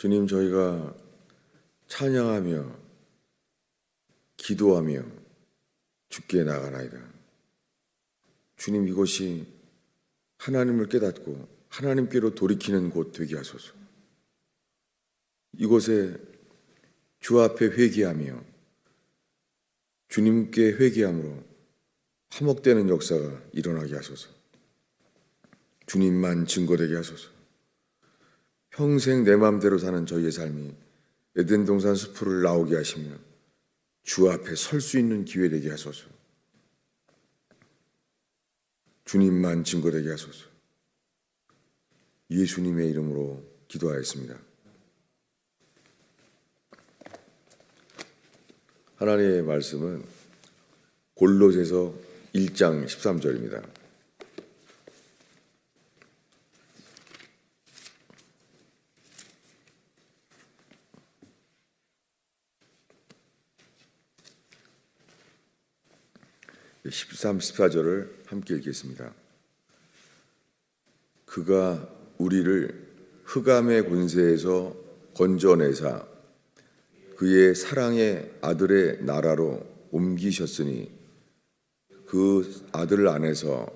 주님, 저희가 찬양하며 기도하며 주께 나가나이다. 주님, 이곳이 하나님을 깨닫고 하나님께로 돌이키는 곳 되게 하소서. 이곳에 주 앞에 회개하며 주님께 회개함으로 화목되는 역사가 일어나게 하소서. 주님만 증거되게 하소서. 평생 내 마음대로 사는 저희의 삶이 에덴 동산 숲을 나오게 하시며 주 앞에 설 수 있는 기회 되게 하소서. 주님만 증거되게 하소서. 예수님의 이름으로 기도하였습니다. 하나님의 말씀은 골로새서 1장 13절입니다. 네, 13, 14절을 함께 읽겠습니다. 그가 우리를 흑암의 권세에서 건져내사 그의 사랑의 아들의 나라로 옮기셨으니 그 아들 안에서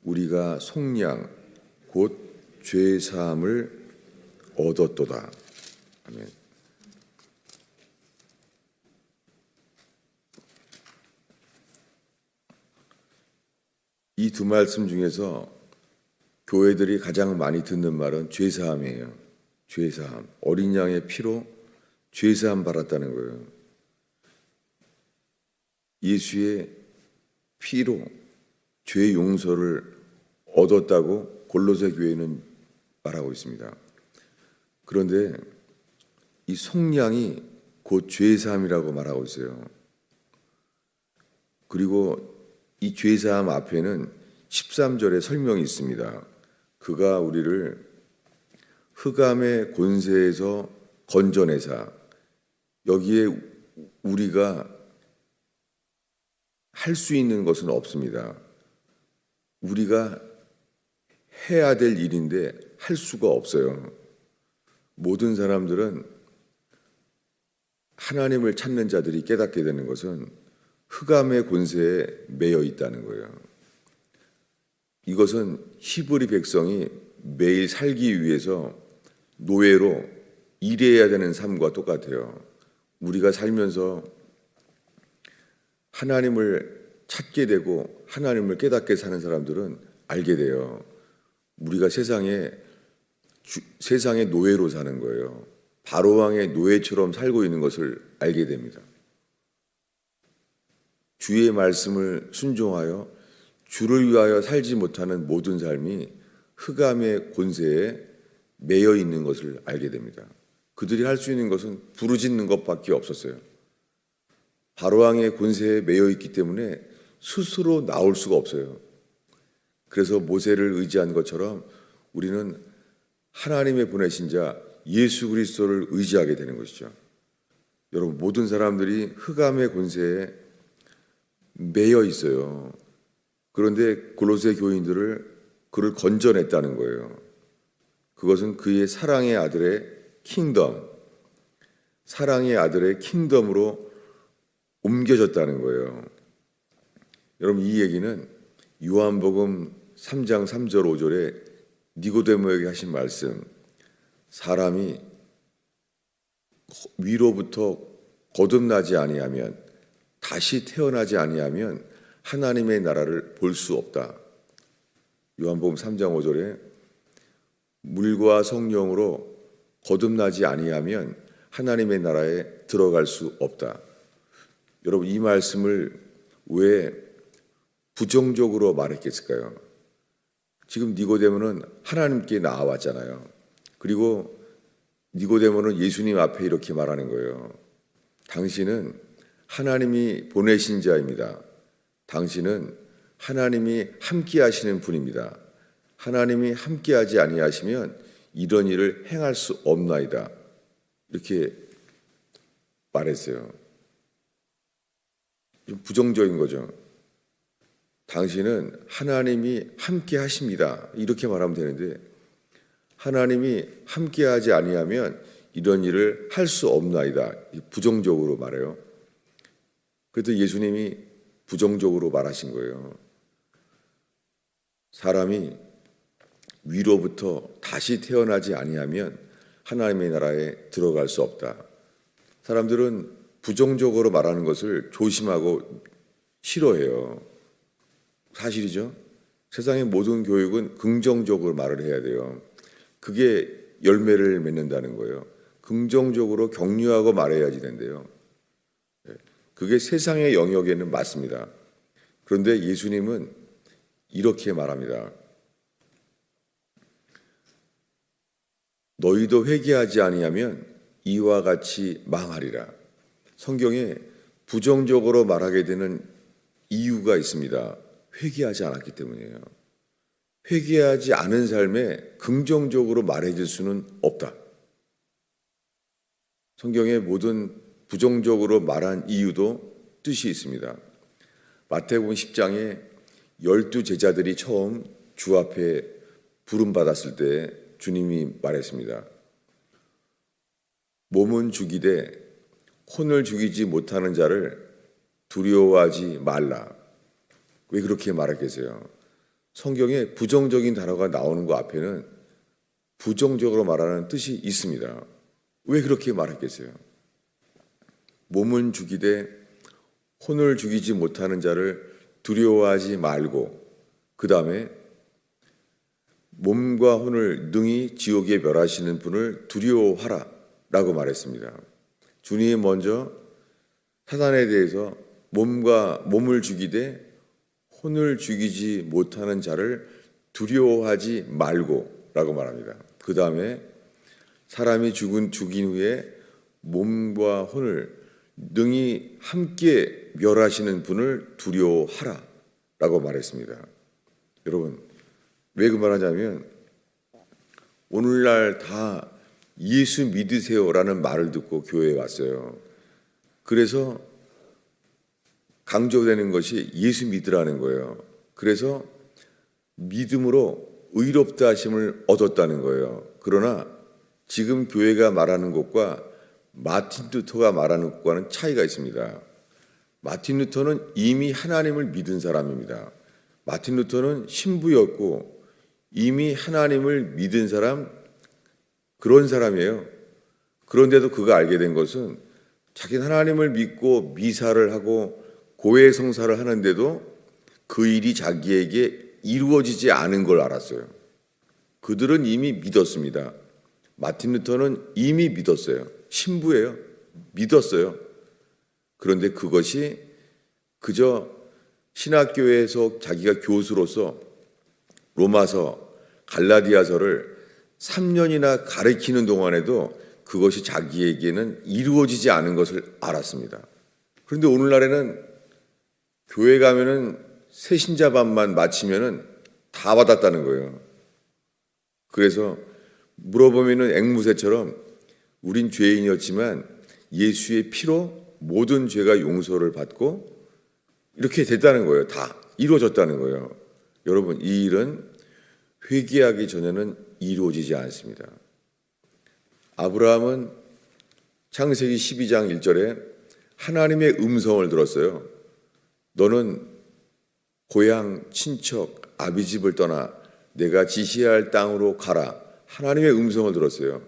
우리가 속량 곧 죄 사함을 얻었도다. 아멘. 이 두 말씀 중에서 교회들이 가장 많이 듣는 말은 죄사함이에요. 죄사함. 어린 양의 피로 죄사함 받았다는 거예요. 예수의 피로 죄 용서를 얻었다고 골로새 교회는 말하고 있습니다. 그런데 이 속량이 곧 죄사함이라고 말하고 있어요. 그리고 이 죄사함 앞에는 13절에 설명이 있습니다. 그가 우리를 흑암의 권세에서 건져내사, 여기에 우리가 할 수 있는 것은 없습니다. 우리가 해야 될 일인데 할 수가 없어요. 모든 사람들은 하나님을 찾는 자들이 깨닫게 되는 것은 흑암의 권세에 매여 있다는 거예요. 이것은 히브리 백성이 매일 살기 위해서 노예로 일해야 되는 삶과 똑같아요. 우리가 살면서 하나님을 찾게 되고 하나님을 깨닫게 사는 사람들은 알게 돼요. 우리가 세상의 노예로 사는 거예요. 바로왕의 노예처럼 살고 있는 것을 알게 됩니다. 주의 말씀을 순종하여 주를 위하여 살지 못하는 모든 삶이 흑암의 권세에 매여 있는 것을 알게 됩니다. 그들이 할 수 있는 것은 부르짖는 것밖에 없었어요. 바로왕의 권세에 매여 있기 때문에 스스로 나올 수가 없어요. 그래서 모세를 의지한 것처럼 우리는 하나님의 보내신 자 예수 그리스도를 의지하게 되는 것이죠. 여러분, 모든 사람들이 흑암의 권세에 매여 있어요. 그런데 골로새 교인들을 그를 건져냈다는 거예요. 그것은 그의 사랑의 아들의 킹덤, 사랑의 아들의 킹덤으로 옮겨졌다는 거예요. 여러분, 이 얘기는 요한복음 3장 3절 5절에 니고데모에게 하신 말씀, 사람이 위로부터 거듭나지 아니하면, 다시 태어나지 아니하면 하나님의 나라를 볼 수 없다. 요한복음 3장 5절에 물과 성령으로 거듭나지 아니하면 하나님의 나라에 들어갈 수 없다. 여러분, 이 말씀을 왜 부정적으로 말했겠을까요? 지금 니고데모는 하나님께 나와왔잖아요. 그리고 니고데모는 예수님 앞에 이렇게 말하는 거예요. 당신은 하나님이 보내신 자입니다. 당신은 하나님이 함께 하시는 분입니다. 하나님이 함께 하지 아니하시면 이런 일을 행할 수 없나이다. 이렇게 말했어요. 좀 부정적인 거죠. 당신은 하나님이 함께 하십니다. 이렇게 말하면 되는데 하나님이 함께 하지 아니하면 이런 일을 할 수 없나이다. 부정적으로 말해요. 그래도 예수님이 부정적으로 말하신 거예요. 사람이 위로부터 다시 태어나지 아니하면 하나님의 나라에 들어갈 수 없다. 사람들은 부정적으로 말하는 것을 조심하고 싫어해요. 사실이죠. 세상의 모든 교육은 긍정적으로 말을 해야 돼요. 그게 열매를 맺는다는 거예요. 긍정적으로 격려하고 말해야지 된대요. 그게 세상의 영역에는 맞습니다. 그런데 예수님은 이렇게 말합니다. 너희도 회개하지 아니하면 이와 같이 망하리라. 성경에 부정적으로 말하게 되는 이유가 있습니다. 회개하지 않았기 때문이에요. 회개하지 않은 삶에 긍정적으로 말해줄 수는 없다. 성경의 모든 부정적으로 말한 이유도 뜻이 있습니다. 마태복음 10장에 12 제자들이 처음 주 앞에 부름받았을 때 주님이 말했습니다. 몸은 죽이되 혼을 죽이지 못하는 자를 두려워하지 말라. 왜 그렇게 말했겠어요? 성경에 부정적인 단어가 나오는 거 앞에는 부정적으로 말하는 뜻이 있습니다. 왜 그렇게 말했겠어요? 몸은 죽이되 혼을 죽이지 못하는 자를 두려워하지 말고, 그 다음에 몸과 혼을 능히 지옥에 멸하시는 분을 두려워하라 라고 말했습니다. 주님이 먼저 사단에 대해서 몸을 죽이되 혼을 죽이지 못하는 자를 두려워하지 말고 라고 말합니다. 그 다음에 사람이 죽인 후에 몸과 혼을 능히 함께 멸하시는 분을 두려워하라 라고 말했습니다. 여러분, 왜 그 말하냐면 오늘날 다 예수 믿으세요라는 말을 듣고 교회에 왔어요. 그래서 강조되는 것이 예수 믿으라는 거예요. 그래서 믿음으로 의롭다 하심을 얻었다는 거예요. 그러나 지금 교회가 말하는 것과 마틴 루터가 말하는 것과는 차이가 있습니다. 마틴 루터는 이미 하나님을 믿은 사람입니다. 마틴 루터는 신부였고 이미 하나님을 믿은 사람, 그런 사람이에요. 그런데도 그가 알게 된 것은 자기는 하나님을 믿고 미사를 하고 고해 성사를 하는데도 그 일이 자기에게 이루어지지 않은 걸 알았어요. 그들은 이미 믿었습니다. 마틴 루터는 이미 믿었어요. 신부예요. 믿었어요. 그런데 그것이 그저 신학교에서 자기가 교수로서 로마서, 갈라디아서를 3년이나 가르치는 동안에도 그것이 자기에게는 이루어지지 않은 것을 알았습니다. 그런데 오늘날에는 교회 가면은 새신자반만 마치면은 다 받았다는 거예요. 그래서 물어보면은 앵무새처럼 우린 죄인이었지만 예수의 피로 모든 죄가 용서를 받고 이렇게 됐다는 거예요. 다 이루어졌다는 거예요. 여러분, 이 일은 회개하기 전에는 이루어지지 않습니다. 아브라함은 창세기 12장 1절에 하나님의 음성을 들었어요. 너는 고향, 친척, 아비집을 떠나 내가 지시할 땅으로 가라. 하나님의 음성을 들었어요.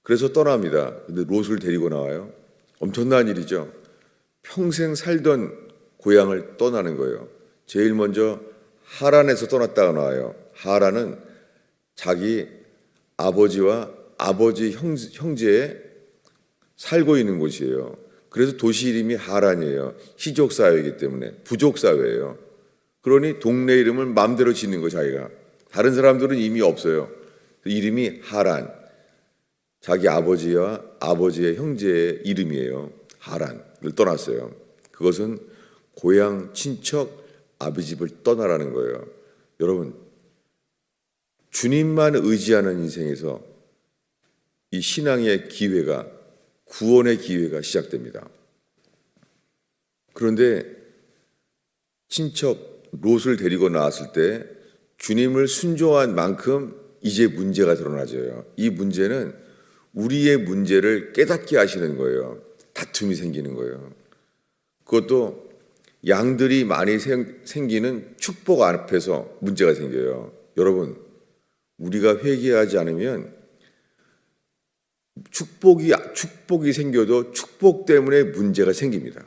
그래서 떠납니다. 근데 롯을 데리고 나와요. 엄청난 일이죠. 평생 살던 고향을 떠나는 거예요. 제일 먼저 하란에서 떠났다가 나와요. 하란은 자기 아버지와 아버지 형제에 살고 있는 곳이에요. 그래서 도시 이름이 하란이에요. 희족 사회이기 때문에 부족 사회예요. 그러니 동네 이름을 마음대로 짓는 거 자기가. 다른 사람들은 이미 없어요. 이름이 하란. 자기 아버지와 아버지의 형제의 이름이에요. 하란을 떠났어요. 그것은 고향, 친척, 아비집을 떠나라는 거예요. 여러분, 주님만 의지하는 인생에서 이 신앙의 기회가, 구원의 기회가 시작됩니다. 그런데 친척 롯을 데리고 나왔을 때 주님을 순종한 만큼 이제 문제가 드러나져요. 이 문제는 우리의 문제를 깨닫게 하시는 거예요. 다툼이 생기는 거예요. 그것도 양들이 많이 생기는 축복 앞에서 문제가 생겨요. 여러분, 우리가 회개하지 않으면 축복이 생겨도 축복 때문에 문제가 생깁니다.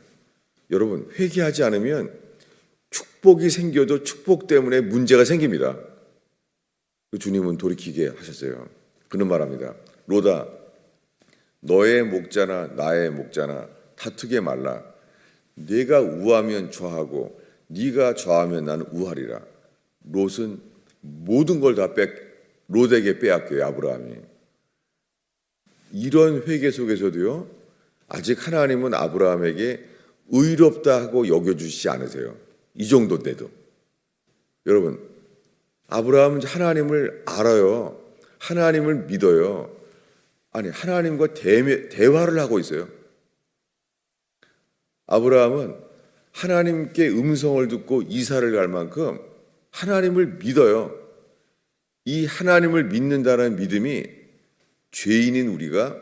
여러분, 회개하지 않으면 축복이 생겨도 축복 때문에 문제가 생깁니다. 주님은 돌이키게 하셨어요. 그는 말합니다. 로다, 너의 목자나 나의 목자나 다투게 말라. 내가 우하면 좌하고 네가 좌하면 나는 우하리라. 롯은 모든 걸 다 롯에게 빼앗겨요. 아브라함이. 이런 회개 속에서도요, 아직 하나님은 아브라함에게 의롭다 하고 여겨주시지 않으세요. 이 정도인데도. 여러분, 아브라함은 하나님을 알아요. 하나님을 믿어요. 아니, 하나님과 대화를 하고 있어요. 아브라함은 하나님께 음성을 듣고 이사를 갈 만큼 하나님을 믿어요. 이 하나님을 믿는다는 믿음이 죄인인 우리가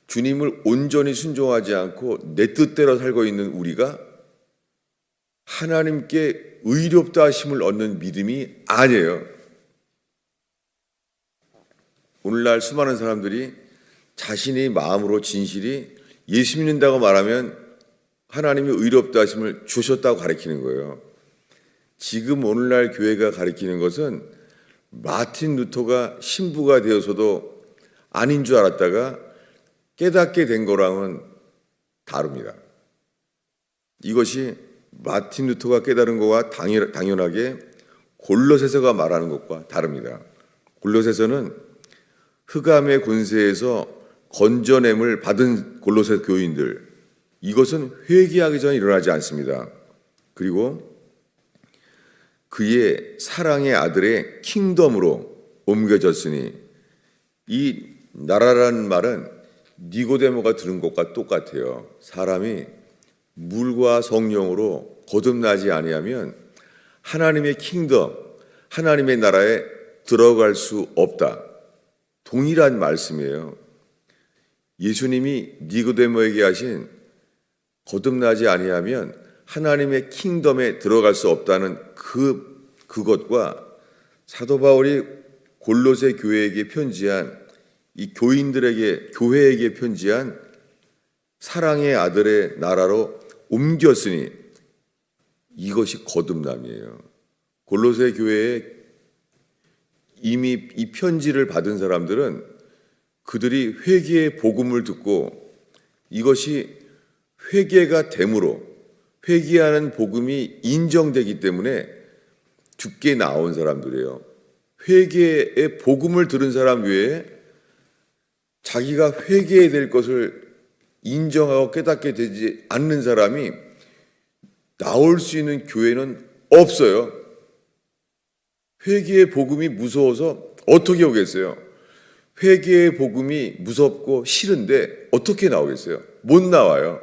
주님을 온전히 순종하지 않고 내 뜻대로 살고 있는 우리가 하나님께 의롭다 하심을 얻는 믿음이 아니에요. 오늘날 수많은 사람들이 자신이 마음으로 진실이 예수 믿는다고 말하면 하나님이 의롭다 하심을 주셨다고 가르치는 거예요. 지금 오늘날 교회가 가르치는 것은 마틴 루터가 신부가 되어서도 아닌 줄 알았다가 깨닫게 된 거랑은 다릅니다. 이것이 마틴 루터가 깨달은 것과 당연하게 골로새서가 말하는 것과 다릅니다. 골로새서는 흑암의 권세에서 건져냄을 받은 골로새 교인들, 이것은 회개하기 전에 일어나지 않습니다. 그리고 그의 사랑의 아들의 킹덤으로 옮겨졌으니, 이 나라라는 말은 니고데모가 들은 것과 똑같아요. 사람이 물과 성령으로 거듭나지 아니하면 하나님의 킹덤, 하나님의 나라에 들어갈 수 없다. 동일한 말씀이에요. 예수님이 니고데모에게 하신 거듭나지 아니하면 하나님의 킹덤에 들어갈 수 없다는 그것과 사도 바울이 골로새 교회에게 편지한 이 교회에게 편지한 사랑의 아들의 나라로 옮겼으니 이것이 거듭남이에요. 골로새 교회에 이미 이 편지를 받은 사람들은 그들이 회개의 복음을 듣고 이것이 회개가 됨으로 회개하는 복음이 인정되기 때문에 죽게 나온 사람들이에요. 회개의 복음을 들은 사람 외에 자기가 회개해야 될 것을 인정하고 깨닫게 되지 않는 사람이 나올 수 있는 교회는 없어요. 회개의 복음이 무서워서 어떻게 오겠어요? 회개의 복음이 무섭고 싫은데 어떻게 나오겠어요? 못 나와요.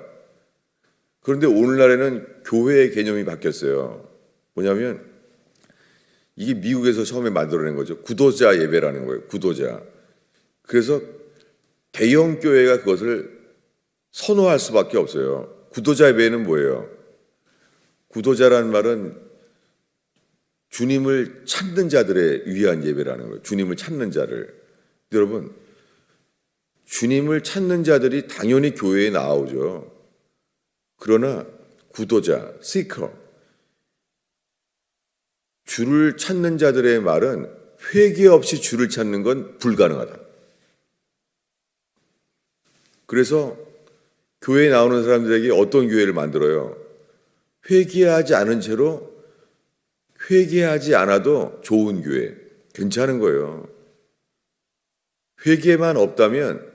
그런데 오늘날에는 교회의 개념이 바뀌었어요. 뭐냐면 이게 미국에서 처음에 만들어낸 거죠. 구도자 예배라는 거예요. 구도자. 그래서 대형 교회가 그것을 선호할 수밖에 없어요. 구도자 예배는 뭐예요? 구도자라는 말은 주님을 찾는 자들에 위한 예배라는 거예요. 주님을 찾는 자를. 여러분, 주님을 찾는 자들이 당연히 교회에 나오죠. 그러나 구도자, seeker, 주를 찾는 자들의 말은 회개 없이 주를 찾는 건 불가능하다. 그래서 교회에 나오는 사람들에게 어떤 교회를 만들어요? 회개하지 않은 채로 회개하지 않아도 좋은 교회, 괜찮은 거예요. 회개만 없다면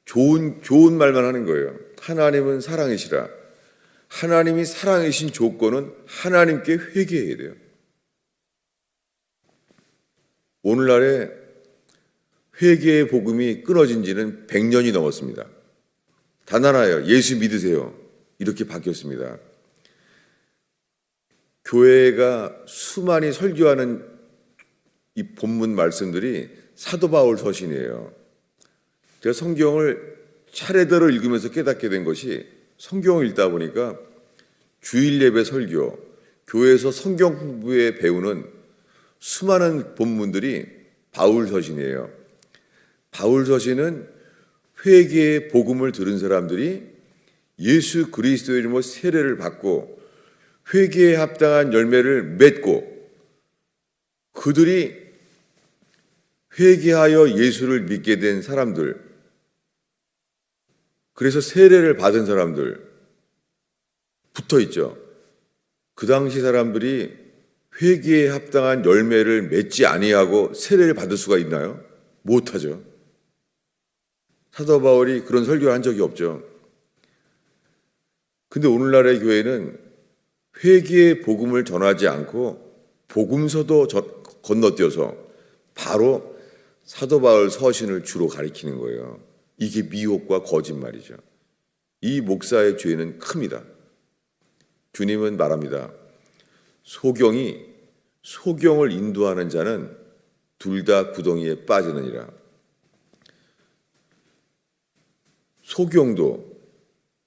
좋은 말만 하는 거예요. 하나님은 사랑이시라. 하나님이 사랑이신 조건은 하나님께 회개해야 돼요. 오늘날에 회개의 복음이 끊어진 지는 100년이 넘었습니다. 단 하나예요. 예수 믿으세요. 이렇게 바뀌었습니다. 교회가 수많이 설교하는 이 본문 말씀들이 사도 바울 서신이에요. 제가 성경을 차례대로 읽으면서 깨닫게 된 것이, 성경을 읽다 보니까 주일 예배 설교, 교회에서 성경 공부에 배우는 수많은 본문들이 바울 서신이에요. 바울 서신은 회개의 복음을 들은 사람들이 예수 그리스도의 이름으로 세례를 받고 회개에 합당한 열매를 맺고, 그들이 회개하여 예수를 믿게 된 사람들, 그래서 세례를 받은 사람들 붙어 있죠. 그 당시 사람들이 회개에 합당한 열매를 맺지 아니하고 세례를 받을 수가 있나요? 못하죠. 사도 바울이 그런 설교를 한 적이 없죠. 근데 오늘날의 교회는 회개의 복음을 전하지 않고 복음서도 건너뛰어서 바로 사도 바울 서신을 주로 가리키는 거예요. 이게 미혹과 거짓말이죠. 이 목사의 죄는 큽니다. 주님은 말합니다. 소경을 인도하는 자는 둘 다 구덩이에 빠지느니라. 소경도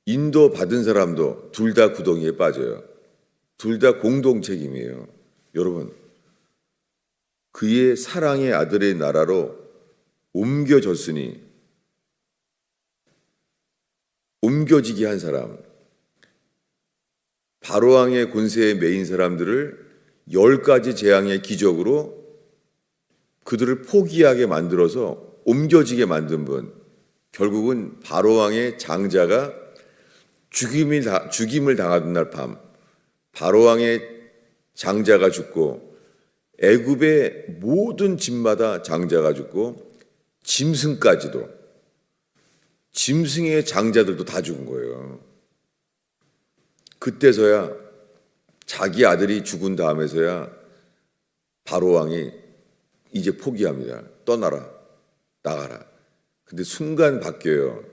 인도 받은 사람도 둘 다 구덩이에 빠져요. 둘 다 공동 책임이에요. 여러분, 그의 사랑의 아들의 나라로 옮겨지게 한 사람, 바로왕의 권세에 매인 사람들을 10가지 재앙의 기적으로 그들을 포기하게 만들어서 옮겨지게 만든 분, 결국은 바로왕의 장자가 죽임을 당하던 날 밤, 바로왕의 장자가 죽고 애굽의 모든 집마다 장자가 죽고 짐승의 장자들도 다 죽은 거예요. 그때서야, 자기 아들이 죽은 다음에서야 바로왕이 이제 포기합니다. 떠나라, 나가라. 근데 순간 바뀌어요.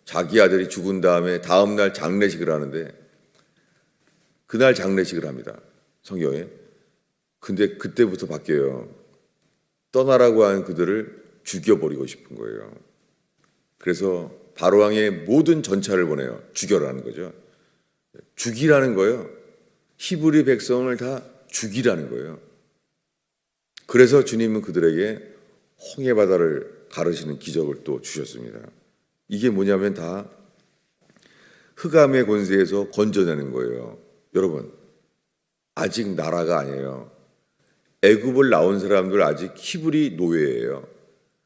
자기 아들이 죽은 다음 날 장례식을 하는데, 그날 장례식을 합니다, 성경에. 근데 그때부터 바뀌어요. 떠나라고 한 그들을 죽여버리고 싶은 거예요. 그래서 바로왕의 모든 전차를 보내요. 죽여라는 거죠. 죽이라는 거예요. 히브리 백성을 다 죽이라는 거예요. 그래서 주님은 그들에게 홍해바다를 가르시는 기적을 또 주셨습니다. 이게 뭐냐면 다 흑암의 권세에서 건져내는 거예요. 여러분, 아직 나라가 아니에요. 애굽을 나온 사람들 아직 히브리 노예예요.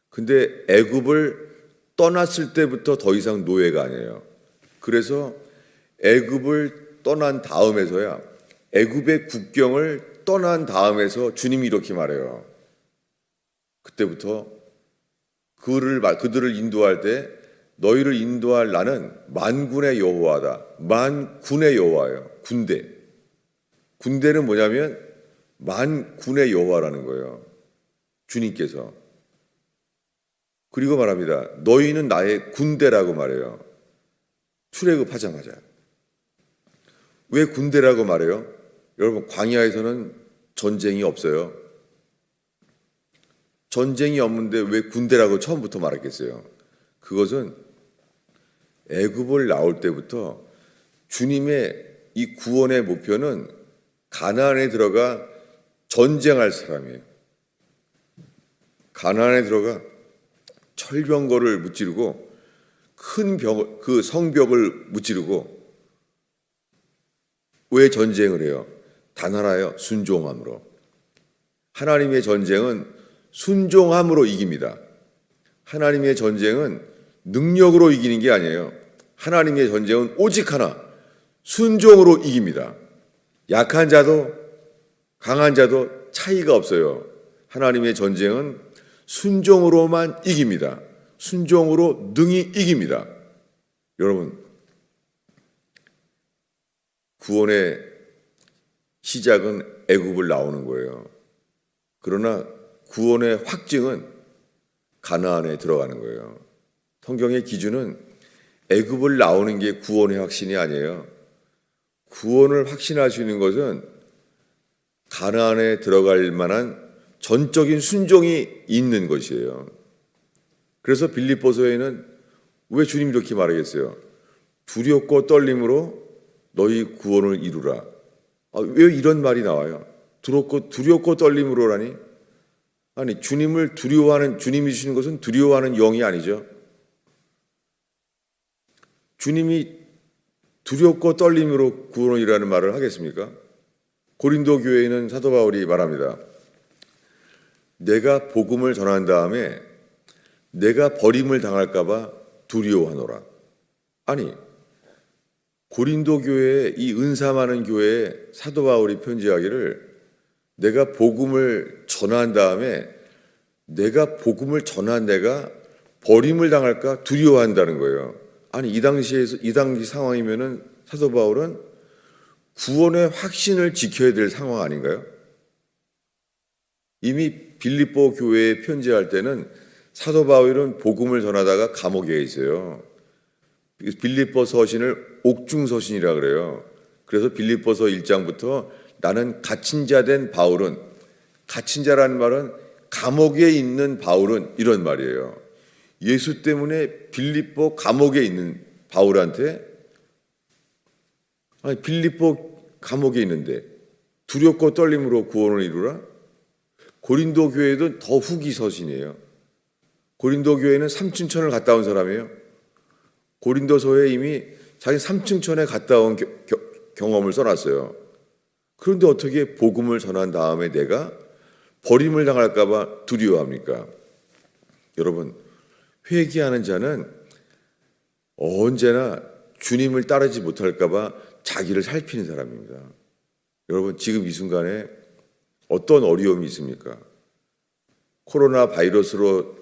근데 애굽을 떠났을 때부터 더 이상 노예가 아니에요. 그래서 애굽을 떠난 다음에서야, 애굽의 국경을 떠난 다음에서 주님이 이렇게 말해요. 그때부터 그들을 인도할 때, 너희를 인도할 나는 만군의 여호와다. 만군의 여호와예요. 군대는 뭐냐면 만군의 여호와라는 거예요. 주님께서. 그리고 말합니다. 너희는 나의 군대라고 말해요. 출애굽하자마자. 왜 군대라고 말해요? 여러분, 광야에서는 전쟁이 없어요. 전쟁이 없는데 왜 군대라고 처음부터 말했겠어요? 그것은 애굽을 나올 때부터 주님의 이 구원의 목표는 가나안에 들어가 전쟁할 사람이에요. 가나안에 들어가 철병거를 무찌르고 그 성벽을 무찌르고. 왜 전쟁을 해요? 단 하나예요. 순종함으로. 하나님의 전쟁은 순종함으로 이깁니다. 하나님의 전쟁은 능력으로 이기는 게 아니에요. 하나님의 전쟁은 오직 하나, 순종으로 이깁니다. 약한 자도 강한 자도 차이가 없어요. 하나님의 전쟁은 순종으로만 이깁니다. 순종으로 능히 이깁니다. 여러분, 구원의 시작은 애굽을 나오는 거예요. 그러나 구원의 확증은 가나안에 들어가는 거예요. 성경의 기준은 애굽을 나오는 게 구원의 확신이 아니에요. 구원을 확신할 수 있는 것은 가나안에 들어갈 만한 전적인 순종이 있는 것이에요. 그래서 빌립보서에는 왜 주님이 이렇게 말하겠어요? 두렵고 떨림으로 너희 구원을 이루라. 왜 이런 말이 나와요? 두렵고 떨림으로라니? 아니, 주님을 두려워하는, 주님이 주시는 것은 두려워하는 영이 아니죠. 주님이 두렵고 떨림으로 구원을 이루라는 말을 하겠습니까? 고린도 교회에는 사도 바울이 말합니다. 내가 복음을 전한 다음에 내가 버림을 당할까 봐 두려워하노라. 아니, 고린도 교회에, 이 은사 많은 교회에 사도 바울이 편지하기를 내가 복음을 전한 다음에 내가 복음을 전한 내가 버림을 당할까 두려워한다는 거예요. 아니, 이 당시 상황이면은 사도 바울은 구원의 확신을 지켜야 될 상황 아닌가요? 이미 빌립보 교회에 편지할 때는 사도 바울은 복음을 전하다가 감옥에 있어요. 빌립보 서신을 옥중 서신이라 그래요. 그래서 빌립보서 1장부터 나는 갇힌 자 된 바울은, 갇힌 자라는 말은 감옥에 있는 바울은, 이런 말이에요. 예수 때문에 빌립보 감옥에 있는 바울한테, 아니, 빌립보 감옥에 있는데 두렵고 떨림으로 구원을 이루라? 고린도 교회도 더 후기 서신이에요. 고린도 교회는 삼층천을 갔다 온 사람이에요. 고린도서에 이미 자기 삼층천에 갔다 온 경험을 써놨어요. 그런데 어떻게 복음을 전한 다음에 내가 버림을 당할까 봐 두려워합니까? 여러분, 회개하는 자는 언제나 주님을 따르지 못할까 봐 자기를 살피는 사람입니다. 여러분, 지금 이 순간에 어떤 어려움이 있습니까? 코로나 바이러스로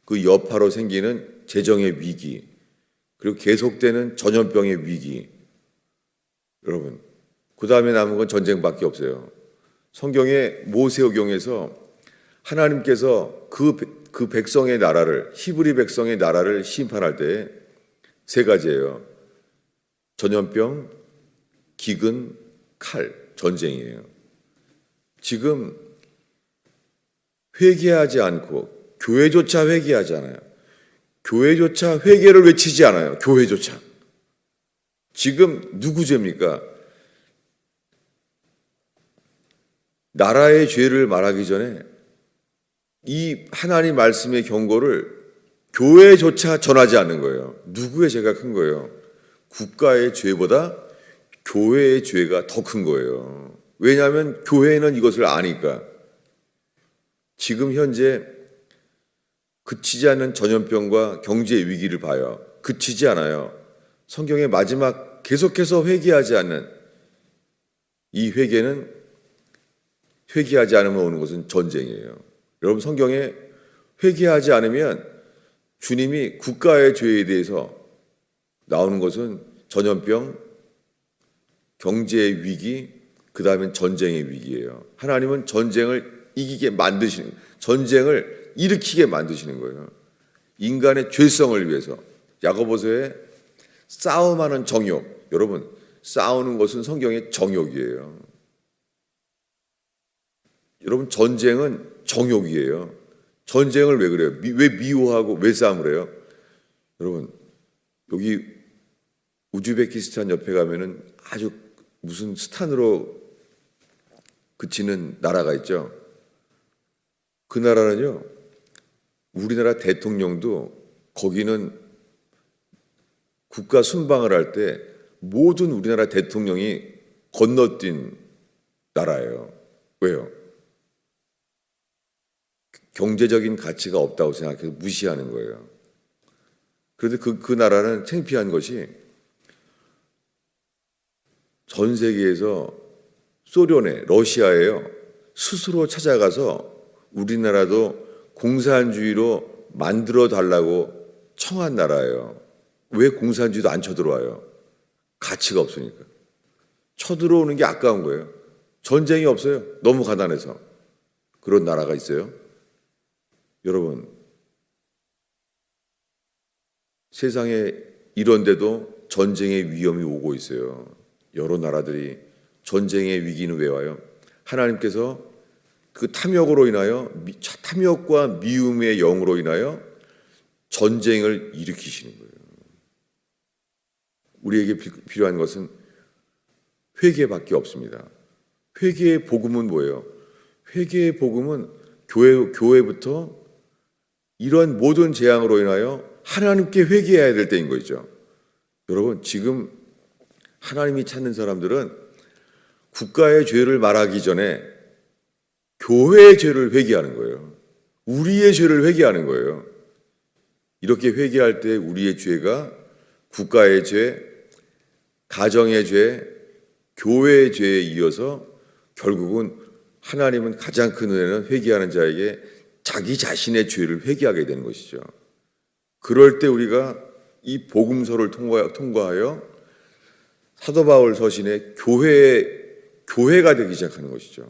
그 여파로 생기는 재정의 위기, 그리고 계속되는 전염병의 위기. 여러분, 그 다음에 남은 건 전쟁밖에 없어요. 성경의 모세오경에서 하나님께서 그 백성의 나라를, 히브리 백성의 나라를 심판할 때 세 가지예요. 전염병, 기근, 칼, 전쟁이에요. 지금 회개하지 않고, 교회조차 회개하지 않아요. 교회조차 회개를 외치지 않아요. 교회조차. 지금 누구 죄입니까? 나라의 죄를 말하기 전에 이 하나님 말씀의 경고를 교회조차 전하지 않는 거예요. 누구의 죄가 큰 거예요? 국가의 죄보다 교회의 죄가 더 큰 거예요. 왜냐하면 교회는 이것을 아니까. 지금 현재 그치지 않는 전염병과 경제 위기를 봐요. 그치지 않아요. 성경의 마지막 계속해서 회개하지 않는 이 회개는, 회개하지 않으면 오는 것은 전쟁이에요. 여러분, 성경에 회개하지 않으면 주님이 국가의 죄에 대해서 나오는 것은 전염병, 경제의 위기, 그 다음엔 전쟁의 위기예요. 하나님은 전쟁을 이기게 만드시는, 전쟁을 일으키게 만드시는 거예요. 인간의 죄성을 위해서. 야고보서에 싸움하는 정욕. 여러분, 싸우는 것은 성경의 정욕이에요. 여러분, 전쟁은 정욕이에요. 전쟁을 왜 그래요? 왜 미워하고 왜 싸움을 해요? 여러분, 여기 우즈베키스탄 옆에 가면은 아주 무슨 스탄으로 그치는 나라가 있죠. 그 나라는요, 우리나라 대통령도 거기는 국가 순방을 할 때 모든 우리나라 대통령이 건너뛴 나라예요. 왜요? 경제적인 가치가 없다고 생각해서 무시하는 거예요. 그런데 그 나라는 창피한 것이 전 세계에서 소련에, 러시아에요, 스스로 찾아가서 우리나라도 공산주의로 만들어 달라고 청한 나라예요. 왜 공산주의도 안 쳐들어와요? 가치가 없으니까. 쳐들어오는 게 아까운 거예요. 전쟁이 없어요. 너무 가난해서. 그런 나라가 있어요. 여러분, 세상에 이런데도 전쟁의 위험이 오고 있어요. 여러 나라들이. 전쟁의 위기는 왜 와요? 하나님께서 그 탐욕으로 인하여, 탐욕과 미움의 영으로 인하여 전쟁을 일으키시는 거예요. 우리에게 필요한 것은 회개밖에 없습니다. 회개의 복음은 뭐예요? 회개의 복음은 교회부터 이런 모든 재앙으로 인하여 하나님께 회개해야 될 때인 거죠. 여러분, 지금 하나님이 찾는 사람들은 국가의 죄를 말하기 전에 교회의 죄를 회개하는 거예요. 우리의 죄를 회개하는 거예요. 이렇게 회개할 때 우리의 죄가 국가의 죄, 가정의 죄, 교회의 죄에 이어서 결국은 하나님은 가장 큰 은혜는 회개하는 자에게 자기 자신의 죄를 회개하게 되는 것이죠. 그럴 때 우리가 이 복음서를 통과하여 사도 바울 서신의 교회가 되기 시작하는 것이죠.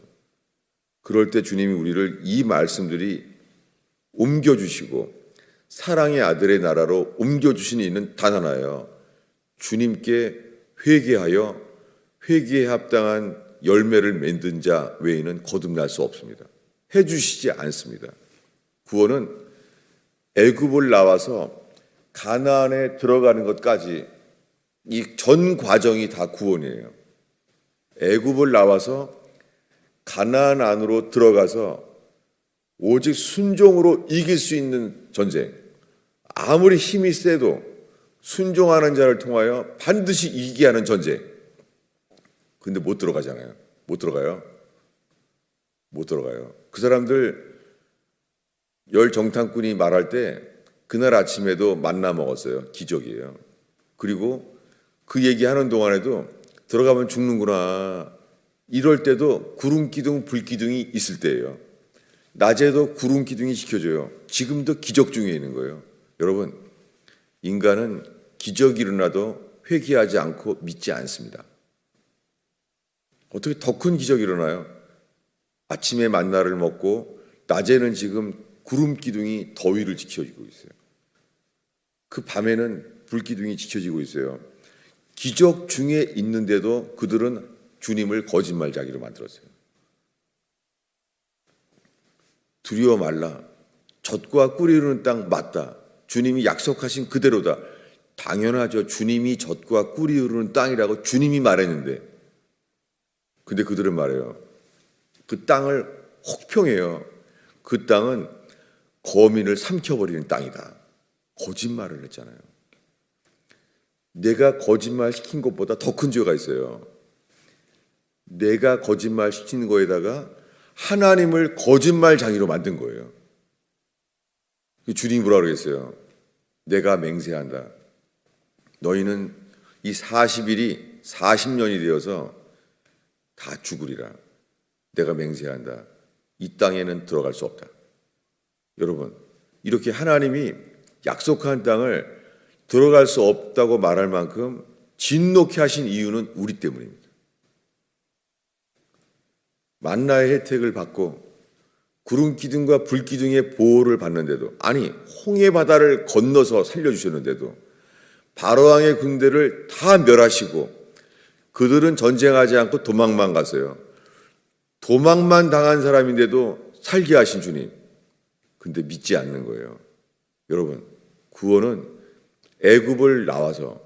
그럴 때 주님이 우리를 이 말씀들이 옮겨주시고 사랑의 아들의 나라로 옮겨주신 이는 단 하나예요. 주님께 회개하여 회개에 합당한 열매를 맺는 자 외에는 거듭날 수 없습니다. 해주시지 않습니다. 구원은 애굽을 나와서 가나안에 들어가는 것까지 이 전 과정이 다 구원이에요. 애굽을 나와서 가나안 안으로 들어가서 오직 순종으로 이길 수 있는 전쟁. 아무리 힘이 세도 순종하는 자를 통하여 반드시 이기게 하는 전쟁. 근데 못 들어가잖아요. 못 들어가요. 그 사람들 열 정탐꾼이 말할 때 그날 아침에도 만나 먹었어요. 기적이에요. 그리고 그 얘기하는 동안에도 들어가면 죽는구나. 이럴 때도 구름 기둥, 불 기둥이 있을 때예요. 낮에도 구름 기둥이 지켜줘요. 지금도 기적 중에 있는 거예요. 여러분, 인간은 기적이 일어나도 회개하지 않고 믿지 않습니다. 어떻게 더 큰 기적이 일어나요? 아침에 만나를 먹고 낮에는 지금 구름 기둥이 더위를 지켜주고 있어요. 그 밤에는 불 기둥이 지켜지고 있어요. 기적 중에 있는데도 그들은 주님을 거짓말자기로 만들었어요. 두려워 말라. 젖과 꿀이 흐르는 땅 맞다. 주님이 약속하신 그대로다. 당연하죠. 주님이 젖과 꿀이 흐르는 땅이라고 주님이 말했는데. 근데 그들은 말해요. 그 땅을 혹평해요. 그 땅은 거민을 삼켜버리는 땅이다. 거짓말을 했잖아요. 내가 거짓말 시킨 것보다 더 큰 죄가 있어요. 내가 거짓말 시킨 거에다가 하나님을 거짓말장이로 만든 거예요. 주님이 뭐라 그러겠어요? 내가 맹세한다. 너희는 이 40일이 40년이 되어서 다 죽으리라. 내가 맹세한다. 이 땅에는 들어갈 수 없다. 여러분, 이렇게 하나님이 약속한 땅을 들어갈 수 없다고 말할 만큼 진노케 하신 이유는 우리 때문입니다. 만나의 혜택을 받고 구름 기둥과 불 기둥의 보호를 받는데도, 아니 홍해 바다를 건너서 살려주셨는데도 바로왕의 군대를 다 멸하시고 그들은 전쟁하지 않고 도망만 갔어요. 도망만 당한 사람인데도 살게 하신 주님. 근데 믿지 않는 거예요. 여러분, 구원은 애굽을 나와서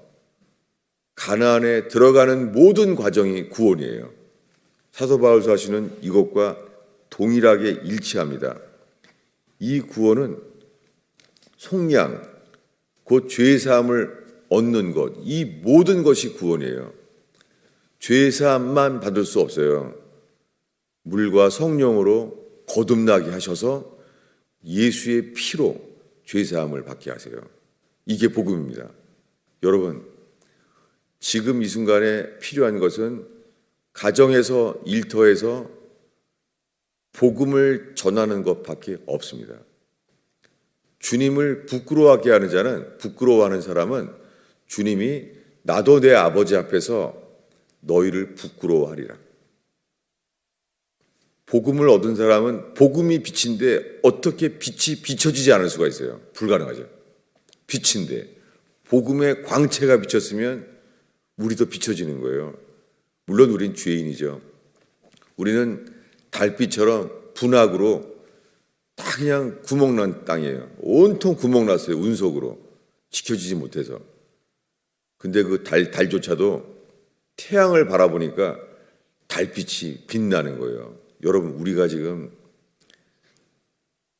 가나안에 들어가는 모든 과정이 구원이에요. 사도 바울 서신은 이것과 동일하게 일치합니다. 이 구원은 속량, 곧 죄사함을 얻는 것, 이 모든 것이 구원이에요. 죄사함만 받을 수 없어요. 물과 성령으로 거듭나게 하셔서 예수의 피로 죄사함을 받게 하세요. 이게 복음입니다. 여러분, 지금 이 순간에 필요한 것은 가정에서, 일터에서 복음을 전하는 것밖에 없습니다. 주님을 부끄러워하게 하는 자는, 부끄러워하는 사람은 주님이 나도 내 아버지 앞에서 너희를 부끄러워하리라. 복음을 얻은 사람은 복음이 빛인데 어떻게 빛이 비춰지지 않을 수가 있어요? 불가능하죠. 빛인데 복음의 광채가 비쳤으면 우리도 비춰지는 거예요. 물론 우린 죄인이죠. 우리는 달빛처럼 분악으로 다 그냥 구멍난 땅이에요. 온통 구멍났어요. 운석으로 지켜지지 못해서. 근데 그 달조차도 태양을 바라보니까 달빛이 빛나는 거예요. 여러분, 우리가 지금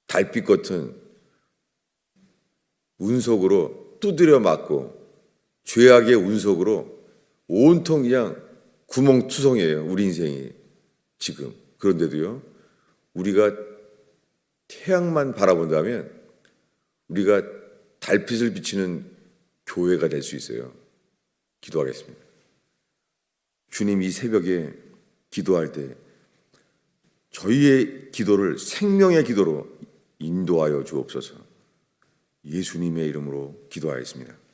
달빛 같은 운석으로 두드려 맞고 죄악의 운석으로 온통 그냥 구멍투성이에요. 우리 인생이 지금. 그런데도요, 우리가 태양만 바라본다면 우리가 달빛을 비치는 교회가 될 수 있어요. 기도하겠습니다. 주님, 이 새벽에 기도할 때 저희의 기도를 생명의 기도로 인도하여 주옵소서. 예수님의 이름으로 기도하였습니다.